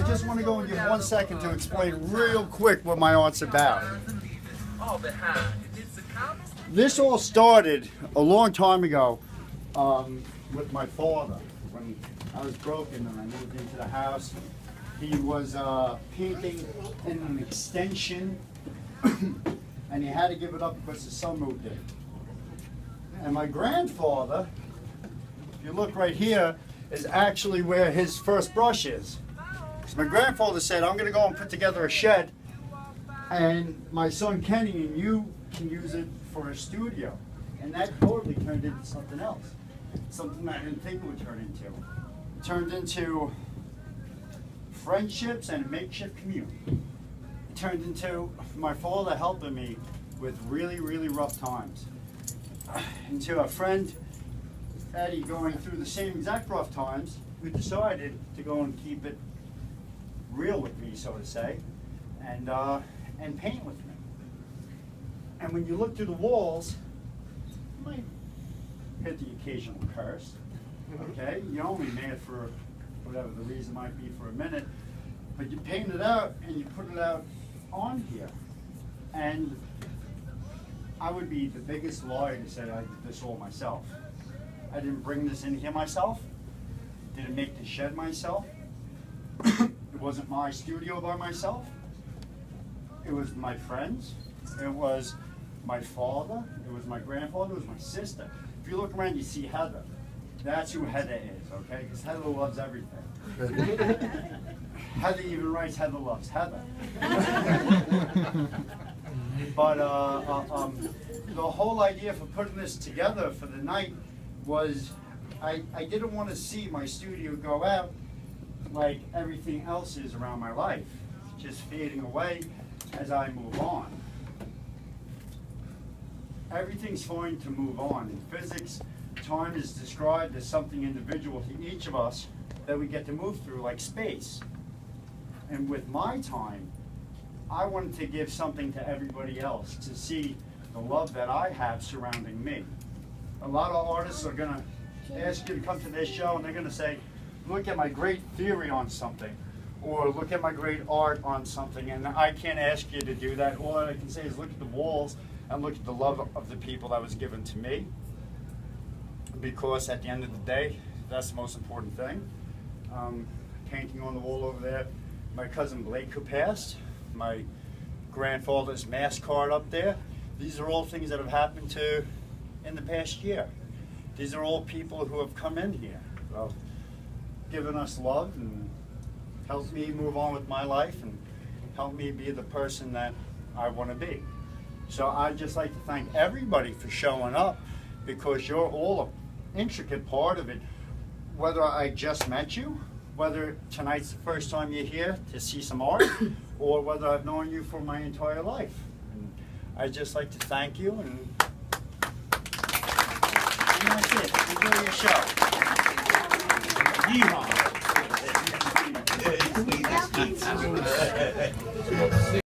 I just want to go and give 1 second to explain real quick what my art's about. This all started a long time ago with my father. When I was broken and I moved into the house, he was painting in an extension and he had to give it up because his son moved in. And my grandfather, if you look right here, is actually where his first brush is. So my grandfather said, I'm going to go and put together a shed, and my son Kenny and you can use it for a studio. And that totally turned into something else. Something I didn't think it would turn into. It turned into friendships and a makeshift community. It turned into my father helping me with really, really rough times. Into a friend, Eddie, going through the same exact rough times, who decided to go and keep it real with me, so to say, and paint with me. And when you look through the walls, you might hit the occasional curse, okay? You're only mad for whatever the reason might be for a minute, but you paint it out and you put it out on here. And I would be the biggest liar to say I did this all myself. I didn't bring this in here myself. Didn't make the shed myself. It wasn't my studio by myself. It was my friends. It was my father. It was my grandfather. It was my sister. If you look around, you see Heather. That's who Heather is, okay? Because Heather loves everything. Heather even writes Heather loves Heather. But the whole idea for putting this together for the night was I didn't want to see my studio go out like everything else is around my life, just fading away as I move on. Everything's fine to move on. In physics, time is described as something individual to each of us that we get to move through, like space. And with my time, I wanted to give something to everybody else to see the love that I have surrounding me. A lot of artists are going to ask you to come to this show and they're going to say, look at my great theory on something, or look at my great art on something, and I can't ask you to do that. All I can say is look at the walls and look at the love of the people that was given to me, because at the end of the day, that's the most important thing. Painting on the wall over there, my cousin Blake who passed, my grandfather's mass card up there. These are all things that have happened to in the past year. These are all people who have come in here, given us love and helped me move on with my life and helped me be the person that I want to be. So I'd just like to thank everybody for showing up, because you're all an intricate part of it. Whether I just met you, whether tonight's the first time you're here to see some art, or whether I've known you for my entire life. And I'd just like to thank you, and that's it. Enjoy your show. Yeehaw.